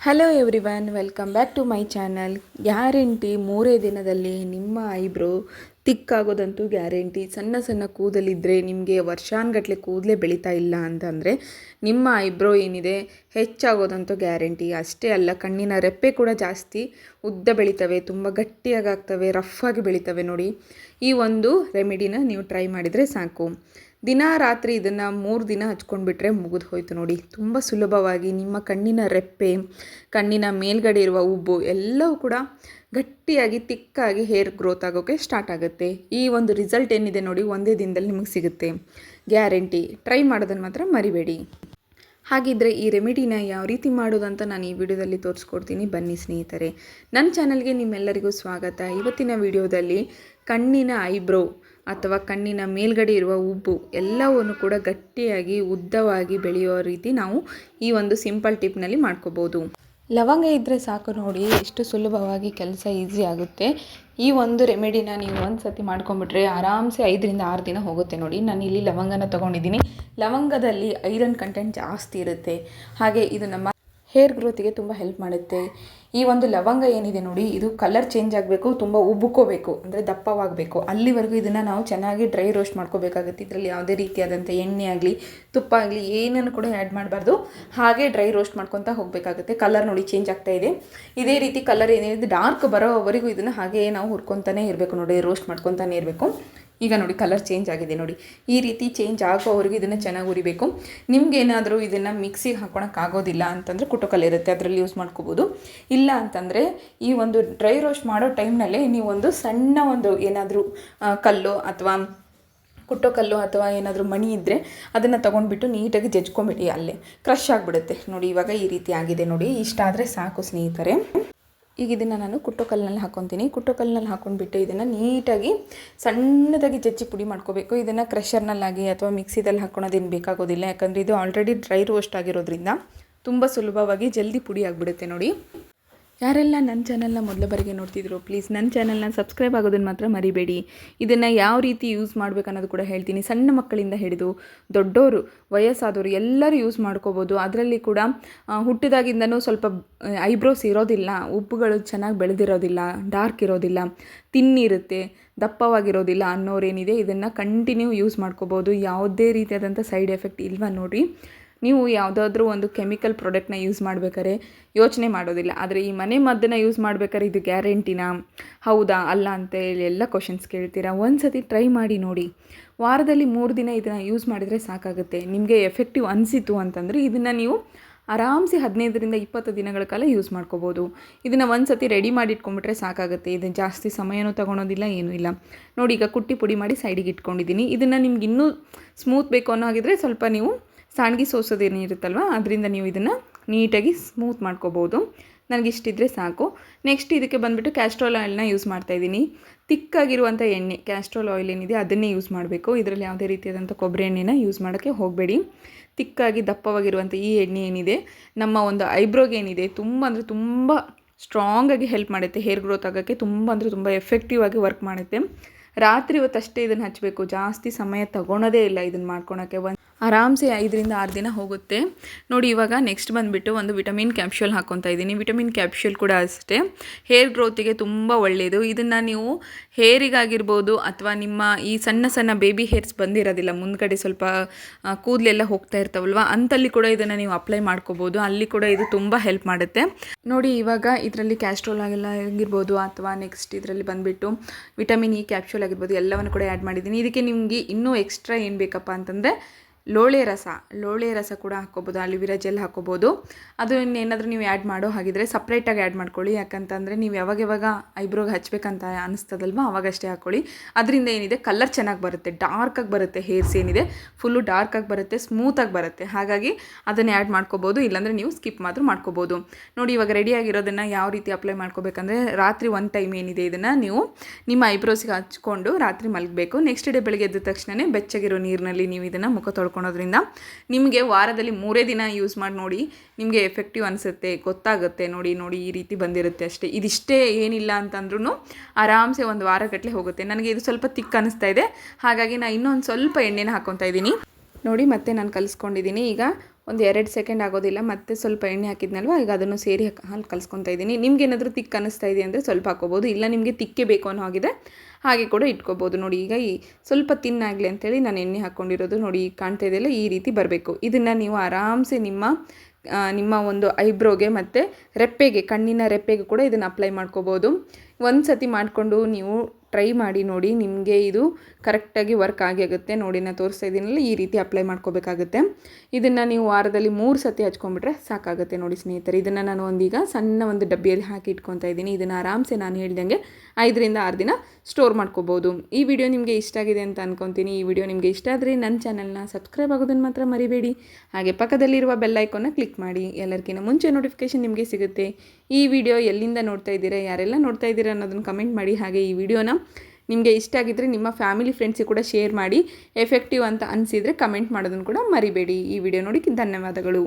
Hello everyone, welcome back to my channel. Guarantee 3 ದಿನದಲ್ಲಿ ನಿಮ್ಮ eyebrow ತಿಕ್ಕಾಗೋದಂತೂ guarantee. ಸಣ್ಣ ಸಣ್ಣ ಕೂದಲಿದ್ದರೆ ನಿಮಗೆ ವರ್ಷಾನುಗಟ್ಟಲೆ ಕೂದಲೇ ಬೆಳೀತಾ ಇಲ್ಲ ಅಂತಂದರೆ ನಿಮ್ಮ ಐಬ್ರೋ ಏನಿದೆ ಹೆಚ್ಚಾಗೋದಂತೂ ಗ್ಯಾರಂಟಿ. ಅಷ್ಟೇ ಅಲ್ಲ, ಕಣ್ಣಿನ ರೆಪ್ಪೆ ಕೂಡ ಜಾಸ್ತಿ ಉದ್ದ ಬೆಳೀತವೆ, ತುಂಬ ಗಟ್ಟಿಯಾಗ್ತವೆ, ರಫಾಗಿ ಬೆಳೀತವೆ. ನೋಡಿ, ಈ ಒಂದು ರೆಮಿಡಿನ ನೀವು ಟ್ರೈ ಮಾಡಿದರೆ ಸಾಕು. ದಿನ ರಾತ್ರಿ ಇದನ್ನು 3 ದಿನ ಹಚ್ಕೊಂಡ್ಬಿಟ್ರೆ ಮುಗಿದು ಹೋಯ್ತು. ನೋಡಿ, ತುಂಬ ಸುಲಭವಾಗಿ ನಿಮ್ಮ ಕಣ್ಣಿನ ರೆಪ್ಪೆ, ಕಣ್ಣಿನ ಮೇಲ್ಗಡೆ ಇರುವ ಉಬ್ಬು ಎಲ್ಲವೂ ಕೂಡ ಗಟ್ಟಿಯಾಗಿ ತಿಕ್ಕಾಗಿ ಹೇರ್ ಗ್ರೋತ್ ಆಗೋಕ್ಕೆ ಸ್ಟಾರ್ಟ್ ಆಗುತ್ತೆ. ಈ ಒಂದು ರಿಸಲ್ಟ್ ಏನಿದೆ ನೋಡಿ, ಒಂದೇ ದಿನದಲ್ಲಿ ನಿಮಗೆ ಸಿಗುತ್ತೆ, ಗ್ಯಾರಂಟಿ. ಟ್ರೈ ಮಾಡೋದನ್ನು ಮಾತ್ರ ಮರಿಬೇಡಿ. ಹಾಗಿದ್ದರೆ ಈ ರೆಮಿಡಿನ ಯಾವ ರೀತಿ ಮಾಡೋದಂತ ನಾನು ಈ ವಿಡಿಯೋದಲ್ಲಿ ತೋರಿಸ್ಕೊಡ್ತೀನಿ. ಬನ್ನಿ ಸ್ನೇಹಿತರೆ, ನನ್ನ ಚಾನಲ್ಗೆ ನಿಮ್ಮೆಲ್ಲರಿಗೂ ಸ್ವಾಗತ. ಇವತ್ತಿನ ವಿಡಿಯೋದಲ್ಲಿ ಕಣ್ಣಿನ ಐಬ್ರೋ ಅಥವಾ ಕಣ್ಣಿನ ಮೇಲ್ಗಡೆ ಇರುವ ಉಬ್ಬು ಎಲ್ಲವನ್ನು ಕೂಡ ಗಟ್ಟಿಯಾಗಿ ಉದ್ದವಾಗಿ ಬೆಳೆಯೋ ರೀತಿ ನಾವು ಈ ಒಂದು ಸಿಂಪಲ್ ಟಿಪ್ನಲ್ಲಿ ಮಾಡ್ಕೋಬೋದು. ಲವಂಗ ಇದ್ದರೆ ಸಾಕು. ನೋಡಿ, ಎಷ್ಟು ಸುಲಭವಾಗಿ ಕೆಲಸ ಈಸಿ ಆಗುತ್ತೆ. ಈ ಒಂದು ರೆಮಿಡಿನ ನೀವು ಒಂದು ಸತಿ ಮಾಡ್ಕೊಂಬಿಟ್ರೆ ಆರಾಮ್ಸೆ 5 ರಿಂದ 6 ದಿನ ಹೋಗುತ್ತೆ. ನೋಡಿ, ನಾನು ಇಲ್ಲಿ ಲವಂಗನ ತೊಗೊಂಡಿದ್ದೀನಿ. ಲವಂಗದಲ್ಲಿ ಐರನ್ ಕಂಟೆಂಟ್ ಜಾಸ್ತಿ ಇರುತ್ತೆ, ಹಾಗೆ ಇದು ನಮ್ಮ ಹೇರ್ ಗ್ರೋತಿಗೆ ತುಂಬ ಹೆಲ್ಪ್ ಮಾಡುತ್ತೆ. ಈ ಒಂದು ಲವಂಗ ಏನಿದೆ ನೋಡಿ, ಇದು ಕಲರ್ ಚೇಂಜ್ ಆಗಬೇಕು, ತುಂಬ ಉಬ್ಬುಕೋಬೇಕು, ಅಂದರೆ ದಪ್ಪವಾಗಬೇಕು. ಅಲ್ಲಿವರೆಗೂ ಇದನ್ನು ನಾವು ಚೆನ್ನಾಗಿ ಡ್ರೈ ರೋಸ್ಟ್ ಮಾಡ್ಕೋಬೇಕಾಗುತ್ತೆ. ಇದರಲ್ಲಿ ಯಾವುದೇ ರೀತಿಯಾದಂಥ ಎಣ್ಣೆ ಆಗಲಿ ತುಪ್ಪ ಆಗಲಿ ಏನನ್ನು ಕೂಡ ಆ್ಯಡ್ ಮಾಡಬಾರ್ದು. ಹಾಗೆ ಡ್ರೈ ರೋಸ್ಟ್ ಮಾಡ್ಕೊತಾ ಹೋಗಬೇಕಾಗುತ್ತೆ. ಕಲರ್ ನೋಡಿ ಚೇಂಜ್ ಆಗ್ತಾ ಇದೆ. ಇದೇ ರೀತಿ ಕಲರ್ ಏನಿದೆ ಡಾರ್ಕ್ ಬರೋವರೆಗೂ ಇದನ್ನು ಹಾಗೆ ನಾವು ಹುರ್ಕೊತಾನೆ ಇರಬೇಕು. ನೋಡಿ, ರೋಸ್ಟ್ ಮಾಡ್ಕೊತಾನೆ ಇರಬೇಕು. ಈಗ ನೋಡಿ, ಕಲರ್ ಚೇಂಜ್ ಆಗಿದೆ. ನೋಡಿ, ಈ ರೀತಿ ಚೇಂಜ್ ಆಗೋವರೆಗೂ ಇದನ್ನು ಚೆನ್ನಾಗಿ ಉರಿಬೇಕು. ನಿಮಗೇನಾದರೂ ಇದನ್ನು ಮಿಕ್ಸಿಗೆ ಹಾಕೋಣಕ್ಕಾಗೋದಿಲ್ಲ ಅಂತಂದರೆ ಕುಟುಕಲ್ ಇರುತ್ತೆ, ಅದರಲ್ಲಿ ಯೂಸ್ ಮಾಡ್ಕೋಬೋದು. ಇಲ್ಲ ಅಂತಂದರೆ ಈ ಒಂದು ಡ್ರೈ ರೋಸ್ಟ್ ಮಾಡೋ ಟೈಮ್ನಲ್ಲೇ ನೀವು ಒಂದು ಸಣ್ಣ ಒಂದು ಏನಾದರೂ ಕಲ್ಲು ಅಥವಾ ಕುಟ್ಟೋಕಲ್ಲು ಅಥವಾ ಏನಾದರೂ ಮಣಿ ಇದ್ದರೆ ಅದನ್ನು ತೊಗೊಂಡ್ಬಿಟ್ಟು ನೀಟಾಗಿ ಜಜ್ಕೊಂಬಿಡಿ, ಅಲ್ಲೇ ಕ್ರಷ್ ಆಗಿಬಿಡುತ್ತೆ. ನೋಡಿ, ಇವಾಗ ಈ ರೀತಿ ಆಗಿದೆ. ನೋಡಿ, ಇಷ್ಟಾದರೆ ಸಾಕು ಸ್ನೇಹಿತರೆ. ಈಗ ಇದನ್ನು ನಾನು ಕುಟ್ಟೋಕಲ್ನಲ್ಲಿ ಹಾಕ್ಕೊತೀನಿ. ಕುಟ್ಟೋಕಲ್ನಲ್ಲಿ ಹಾಕ್ಕೊಂಡ್ಬಿಟ್ಟು ಇದನ್ನು ನೀಟಾಗಿ ಸಣ್ಣದಾಗಿ ಜಜ್ಜಿ ಪುಡಿ ಮಾಡ್ಕೋಬೇಕು. ಇದನ್ನು ಕ್ರಷರ್ನಲ್ಲಾಗಿ ಅಥವಾ ಮಿಕ್ಸಿದಲ್ಲಿ ಹಾಕ್ಕೊಳೋದೇನು ಬೇಕಾಗೋದಿಲ್ಲ, ಯಾಕಂದರೆ ಇದು ಆಲ್ರೆಡಿ ಡ್ರೈ ರೋಸ್ಟ್ ಆಗಿರೋದ್ರಿಂದ ತುಂಬ ಸುಲಭವಾಗಿ ಜಲ್ದಿ ಪುಡಿ ಆಗಿಬಿಡುತ್ತೆ. ನೋಡಿ, ಯಾರೆಲ್ಲ ನನ್ನ ಚಾನಲ್ನ ಮೊದಲ ಬಾರಿಗೆ ನೋಡ್ತಿದ್ರು, ಪ್ಲೀಸ್ ನನ್ನ ಚಾನಲ್ನ ಸಬ್ಸ್ಕ್ರೈಬ್ ಆಗೋದನ್ನು ಮಾತ್ರ ಮರಿಬೇಡಿ. ಇದನ್ನು ಯಾವ ರೀತಿ ಯೂಸ್ ಮಾಡಬೇಕು ಅನ್ನೋದು ಕೂಡ ಹೇಳ್ತೀನಿ. ಸಣ್ಣ ಮಕ್ಕಳಿಂದ ಹಿಡಿದು ದೊಡ್ಡವರು, ವಯಸ್ಸಾದವರು ಎಲ್ಲರೂ ಯೂಸ್ ಮಾಡ್ಕೋಬೋದು. ಅದರಲ್ಲಿ ಕೂಡ ಹುಟ್ಟಿದಾಗಿಂದನೂ ಸ್ವಲ್ಪ ಐಬ್ರೋಸ್ ಇರೋದಿಲ್ಲ, ಉಬ್ಬುಗಳು ಚೆನ್ನಾಗಿ ಬೆಳೆದಿರೋದಿಲ್ಲ, ಡಾರ್ಕ್ ಇರೋದಿಲ್ಲ, ತಿನ್ನಿರುತ್ತೆ, ದಪ್ಪವಾಗಿರೋದಿಲ್ಲ ಅನ್ನೋರೇನಿದೆ ಇದನ್ನು ಕಂಟಿನ್ಯೂ ಯೂಸ್ ಮಾಡ್ಕೋಬೋದು. ಯಾವುದೇ ರೀತಿಯಾದಂಥ ಸೈಡ್ ಎಫೆಕ್ಟ್ ಇಲ್ವಾ ನೋಡಿ. ನೀವು ಯಾವುದಾದ್ರೂ ಒಂದು ಕೆಮಿಕಲ್ ಪ್ರಾಡಕ್ಟ್ನ ಯೂಸ್ ಮಾಡಬೇಕಾದ್ರೆ ಯೋಚನೆ ಮಾಡೋದಿಲ್ಲ, ಆದರೆ ಈ ಮನೆ ಮದ್ದನ್ನು ಯೂಸ್ ಮಾಡ್ಬೇಕಾದ್ರೆ ಇದು ಗ್ಯಾರಂಟಿನಾ, ಹೌದಾ ಅಲ್ಲ ಅಂತ ಹೇಳಿ ಎಲ್ಲ ಕ್ವಶನ್ಸ್ ಕೇಳ್ತೀರಾ. ಒಂದು ಸತಿ ಟ್ರೈ ಮಾಡಿ ನೋಡಿ. ವಾರದಲ್ಲಿ 3 ದಿನ ಇದನ್ನು ಯೂಸ್ ಮಾಡಿದರೆ ಸಾಕಾಗುತ್ತೆ. ನಿಮಗೆ ಎಫೆಕ್ಟಿವ್ ಅನಿಸಿತು ಅಂತಂದರೆ ಇದನ್ನು ನೀವು ಆರಾಮ್ಸೆ 15 ರಿಂದ 20 ದಿನಗಳ ಕಾಲ ಯೂಸ್ ಮಾಡ್ಕೋಬೋದು. ಇದನ್ನು ಒಂದು ಸತಿ ರೆಡಿ ಮಾಡಿ ಇಟ್ಕೊಂಡ್ಬಿಟ್ರೆ ಸಾಕಾಗುತ್ತೆ. ಇದನ್ನು ಜಾಸ್ತಿ ಸಮಯನೂ ತೊಗೊಳೋದಿಲ್ಲ, ಏನೂ ಇಲ್ಲ. ನೋಡಿ, ಈಗ ಕುಟ್ಟಿ ಪುಡಿ ಮಾಡಿ ಸೈಡಿಗೆ ಇಟ್ಕೊಂಡಿದ್ದೀನಿ. ಇದನ್ನು ನಿಮ್ಗೆ ಇನ್ನೂ ಸ್ಮೂತ್ ಬೇಕು ಅನ್ನೋ ಹಾಗಿದ್ರೆ ಸ್ವಲ್ಪ ನೀವು ಸಾಣಿಗೆ ಸೋಸೋದೇನಿರುತ್ತಲ್ವ, ಅದರಿಂದ ನೀವು ಇದನ್ನು ನೀಟಾಗಿ ಸ್ಮೂತ್ ಮಾಡ್ಕೋಬೋದು. ನನಗಿಷ್ಟಿದ್ರೆ ಸಾಕು. ನೆಕ್ಸ್ಟ್ ಇದಕ್ಕೆ ಬಂದುಬಿಟ್ಟು ಕ್ಯಾಸ್ಟ್ರೋಲ್ ಆಯಿಲ್ನ ಯೂಸ್ ಮಾಡ್ತಾಯಿದ್ದೀನಿ. ತಿಕ್ಕಾಗಿರುವಂಥ ಎಣ್ಣೆ, ಕ್ಯಾಸ್ಟ್ರೋಲ್ ಆಯಿಲ್ ಏನಿದೆ ಅದನ್ನೇ ಯೂಸ್ ಮಾಡಬೇಕು. ಇದರಲ್ಲಿ ಯಾವುದೇ ರೀತಿಯಾದಂಥ ಕೊಬ್ಬರಿ ಎಣ್ಣೆನ ಯೂಸ್ ಮಾಡೋಕ್ಕೆ ಹೋಗಬೇಡಿ. ತಿಕ್ಕಾಗಿ ದಪ್ಪವಾಗಿರುವಂಥ ಈ ಎಣ್ಣೆ ಏನಿದೆ ನಮ್ಮ ಒಂದು ಐಬ್ರೋಗೆ ಏನಿದೆ ತುಂಬ ಅಂದರೆ ತುಂಬ ಸ್ಟ್ರಾಂಗಾಗಿ ಹೆಲ್ಪ್ ಮಾಡುತ್ತೆ. ಹೇರ್ ಗ್ರೋತ್ ಆಗೋಕ್ಕೆ ತುಂಬ ಅಂದರೆ ತುಂಬ ಎಫೆಕ್ಟಿವ್ ಆಗಿ ವರ್ಕ್ ಮಾಡುತ್ತೆ. ರಾತ್ರಿ ಹೊತ್ತಷ್ಟೇ ಇದನ್ನು ಹಚ್ಚಬೇಕು, ಜಾಸ್ತಿ ಸಮಯ ತಗೊಳೋದೇ ಇಲ್ಲ ಇದನ್ನು ಮಾಡ್ಕೊಳಕ್ಕೆ. ಆರಾಮ್ಸೆ 5 ರಿಂದ 6 ದಿನ ಹೋಗುತ್ತೆ. ನೋಡಿ, ಇವಾಗ ನೆಕ್ಸ್ಟ್ ಬಂದುಬಿಟ್ಟು ಒಂದು ವಿಟಮಿನ್ ಕ್ಯಾಪ್ಶ್ಯೂಲ್ ಹಾಕ್ಕೊತಾ ಇದ್ದೀನಿ. ವಿಟಮಿನ್ ಕ್ಯಾಪ್ಶ್ಯೂಲ್ ಕೂಡ ಅಷ್ಟೇ ಹೇರ್ ಗ್ರೋತಿಗೆ ತುಂಬ ಒಳ್ಳೆಯದು. ಇದನ್ನು ನೀವು ಹೇರಿಗಾಗಿರ್ಬೋದು ಅಥವಾ ನಿಮ್ಮ ಈ ಸಣ್ಣ ಸಣ್ಣ ಬೇಬಿ ಹೇರ್ಸ್ ಬಂದಿರೋದಿಲ್ಲ, ಮುಂದ್ಗಡೆ ಸ್ವಲ್ಪ ಕೂದಲೆಲ್ಲ ಹೋಗ್ತಾ ಇರ್ತಾವಲ್ವ, ಅಂತಲ್ಲಿ ಕೂಡ ಇದನ್ನು ನೀವು ಅಪ್ಲೈ ಮಾಡ್ಕೋಬೋದು. ಅಲ್ಲಿ ಕೂಡ ಇದು ತುಂಬ ಹೆಲ್ಪ್ ಮಾಡುತ್ತೆ. ನೋಡಿ, ಇವಾಗ ಇದರಲ್ಲಿ ಕ್ಯಾಸ್ಟ್ರೋಲ್ ಆಗಿರ್ಬೋದು ಅಥವಾ ನೆಕ್ಸ್ಟ್ ಇದರಲ್ಲಿ ಬಂದುಬಿಟ್ಟು ವಿಟಮಿನ್ ಇ ಕ್ಯಾಪ್ಶ್ಯೂಲ್ ಆಗಿರ್ಬೋದು ಎಲ್ಲವನ್ನು ಕೂಡ ಆ್ಯಡ್ ಮಾಡಿದ್ದೀನಿ. ಇದಕ್ಕೆ ನಿಮಗೆ ಇನ್ನೂ ಎಕ್ಸ್ಟ್ರಾ ಏನು ಬೇಕಪ್ಪ ಅಂತಂದರೆ ಲೋಳೆ ರಸ ಕೂಡ ಹಾಕ್ಕೋಬೋದು, ಅಲಿವಿರಾ ಜೆಲ್ ಹಾಕ್ಕೋಬೋದು. ಅದು ಇನ್ನೇನಾದರೂ ನೀವು ಆ್ಯಡ್ ಮಾಡೋ ಹಾಗಿದ್ರೆ ಸಪ್ರೇಟಾಗಿ ಆ್ಯಡ್ ಮಾಡ್ಕೊಳ್ಳಿ. ಯಾಕಂತಂದರೆ ನೀವು ಯಾವಾಗ ಐಬ್ರೋಗೆ ಹಚ್ಬೇಕಂತ ಅನಿಸ್ತದಲ್ವ ಅವಾಗಷ್ಟೇ ಹಾಕ್ಕೊಳ್ಳಿ. ಅದರಿಂದ ಏನಿದೆ ಕಲರ್ ಚೆನ್ನಾಗಿ ಬರುತ್ತೆ, ಡಾರ್ಕಾಗಿ ಬರುತ್ತೆ, ಹೇರ್ಸ್ ಏನಿದೆ ಫುಲ್ಲು ಡಾರ್ಕಾಗಿ ಬರುತ್ತೆ, ಸ್ಮೂತಾಗಿ ಬರುತ್ತೆ. ಹಾಗಾಗಿ ಅದನ್ನು ಆ್ಯಡ್ ಮಾಡ್ಕೋಬೋದು, ಇಲ್ಲಾಂದರೆ ನೀವು ಸ್ಕಿಪ್ ಮಾತ್ರ ಮಾಡ್ಕೋಬೋದು. ನೋಡಿ, ಇವಾಗ ರೆಡಿಯಾಗಿರೋದನ್ನು ಯಾವ ರೀತಿ ಅಪ್ಲೈ ಮಾಡ್ಕೋಬೇಕಂದ್ರೆ ರಾತ್ರಿ ಒಂದು ಟೈಮ್ ಏನಿದೆ ಇದನ್ನು ನೀವು ನಿಮ್ಮ ಐಬ್ರೋಸಿಗೆ ಹಚ್ಕೊಂಡು ರಾತ್ರಿ ಮಲಗಬೇಕು. ನೆಕ್ಸ್ಟ್ ಡೇ ಬೆಳಗ್ಗೆ ಎದ್ದ ತಕ್ಷಣ ಬೆಚ್ಚಗಿರೋ ನೀರಿನಲ್ಲಿ ನೀವು ಇದನ್ನು ಮುಖ ತೊಳ್ಕೊಳೋದ್ರಿಂದ ನಿಮಗೆ ವಾರದಲ್ಲಿ 3 ದಿನ ಯೂಸ್ ಮಾಡಿ ನೋಡಿ, ನಿಮಗೆ ಎಫೆಕ್ಟಿವ್ ಅನಿಸುತ್ತೆ, ಗೊತ್ತಾಗುತ್ತೆ. ನೋಡಿ ಈ ರೀತಿ ಬಂದಿರುತ್ತೆ ಅಷ್ಟೇ. ಇದಿಷ್ಟೇ ಏನಿಲ್ಲ ಅಂತಂದ್ರೂ ಆರಾಮ್ಸೆ ಒಂದು ವಾರಗಟ್ಟಲೆ ಹೋಗುತ್ತೆ. ನನಗೆ ಇದು ಸ್ವಲ್ಪ ತಿಕ್ ಅನ್ನಿಸ್ತಾ ಇದೆ, ಹಾಗಾಗಿ ನಾನು ಇನ್ನೊಂದು ಸ್ವಲ್ಪ ಎಣ್ಣೆನ ಹಾಕ್ಕೊತಾ ಇದ್ದೀನಿ. ನೋಡಿ, ಮತ್ತೆ ನಾನು ಕಲಿಸ್ಕೊಂಡಿದ್ದೀನಿ. ಈಗ ಒಂದು 2 ಸೆಕೆಂಡ್ ಆಗೋದಿಲ್ಲ. ಮತ್ತೆ ಸ್ವಲ್ಪ ಎಣ್ಣೆ ಹಾಕಿದ್ನಲ್ವ, ಈಗ ಅದನ್ನು ಸೇರಿ ಹಾಲು ಕಲಿಸ್ಕೊತಾ ಇದ್ದೀನಿ. ನಿಮ್ಗೆ ಏನಾದರೂ ತಿಕ್ ಅನ್ನಿಸ್ತಾ ಇದೆ ಅಂದರೆ ಸ್ವಲ್ಪ ಹಾಕೋಬೋದು, ಇಲ್ಲ ನಿಮಗೆ ತಿಕ್ಕೆ ಬೇಕು ಅನ್ನೋ ಹಾಗಿದೆ ಹಾಗೆ ಕೂಡ ಇಟ್ಕೋಬೋದು. ನೋಡಿ ಈಗ ಈ ಸ್ವಲ್ಪ ತಿನ್ನಾಗಲಿ ಅಂತೇಳಿ ನಾನು ಎಣ್ಣೆ ಹಾಕ್ಕೊಂಡಿರೋದು. ನೋಡಿ ಈಗ ಕಾಣ್ತಾ ಇದೆಯಲ್ಲ, ಈ ರೀತಿ ಬರಬೇಕು. ಇದನ್ನು ನೀವು ಆರಾಮ್ಸೆ ನಿಮ್ಮ ಒಂದು ಐಬ್ರೋಗೆ ಮತ್ತು ರೆಪ್ಪೆಗೆ, ಕಣ್ಣಿನ ರೆಪ್ಪೆಗೆ ಕೂಡ ಇದನ್ನು ಅಪ್ಲೈ ಮಾಡ್ಕೋಬೋದು. ಒಂದು ಸತಿ ಮಾಡಿಕೊಂಡು ನೀವು ಟ್ರೈ ಮಾಡಿ ನೋಡಿ, ನಿಮಗೆ ಇದು ಕರೆಕ್ಟಾಗಿ ವರ್ಕ್ ಆಗುತ್ತೆ. ನೋಡಿ ನಾನು ತೋರಿಸ್ತಾ ಇದ್ದೀನಲ್ಲ, ಈ ರೀತಿ ಅಪ್ಲೈ ಮಾಡ್ಕೋಬೇಕಾಗುತ್ತೆ. ಇದನ್ನು ನೀವು ವಾರದಲ್ಲಿ 3 ಸತಿ ಹಚ್ಕೊಂಡ್ಬಿಟ್ರೆ ಸಾಕಾಗುತ್ತೆ. ನೋಡಿ ಸ್ನೇಹಿತರೆ, ಇದನ್ನು ನಾನು ಒಂದೀಗ ಸಣ್ಣ ಒಂದು ಡಬ್ಬಿಯಲ್ಲಿ ಹಾಕಿ ಇಟ್ಕೊತಾ ಇದ್ದೀನಿ. ಇದನ್ನು ಆರಾಮ್ಸೆ ನಾನು ಹೇಳ್ದಂಗೆ 5 ರಿಂದ 6 ದಿನ ಸ್ಟೋರ್ ಮಾಡ್ಕೋಬೋದು. ಈ ವಿಡಿಯೋ ನಿಮಗೆ ಇಷ್ಟ ಆಗಿದೆ ಅಂತ ಅಂದ್ಕೊತೀನಿ. ಈ ವಿಡಿಯೋ ನಿಮಗೆ ಇಷ್ಟ ಆದರೆ ನನ್ನ ಚಾನಲ್ನ ಸಬ್ಸ್ಕ್ರೈಬ್ ಆಗೋದನ್ನು ಮಾತ್ರ ಮರಿಬೇಡಿ. ಹಾಗೆ ಪಕ್ಕದಲ್ಲಿರುವ ಬೆಲ್ ಐಕಾನ್ನ ಕ್ಲಿಕ್ ಮಾಡಿ, ಎಲ್ಲರಿಗಿಂತ ಮುಂಚೆ ನೋಟಿಫಿಕೇಷನ್ ನಿಮಗೆ ಸಿಗುತ್ತೆ. ಈ ವಿಡಿಯೋ ಎಲ್ಲಿಂದ ನೋಡ್ತಾ ಇದ್ದೀರಾ, ಯಾರೆಲ್ಲ ನೋಡ್ತಾ ಇದ್ದೀರಾ ಅನ್ನೋದನ್ನು ಕಮೆಂಟ್ ಮಾಡಿ. ಹಾಗೆ ಈ ವಿಡಿಯೋನ ನಿಮಗೆ ಇಷ್ಟ ಆಗಿದ್ದರೆ ನಿಮ್ಮ ಫ್ಯಾಮಿಲಿ ಫ್ರೆಂಡ್ಸಿಗೆ ಕೂಡ ಶೇರ್ ಮಾಡಿ. ಎಫೆಕ್ಟಿವ್ ಅಂತ ಅನಿಸಿದರೆ ಕಮೆಂಟ್ ಮಾಡೋದನ್ನು ಕೂಡ ಮರಿಬೇಡಿ. ಈ ವಿಡಿಯೋ ನೋಡಿ ಧನ್ಯವಾದಗಳು.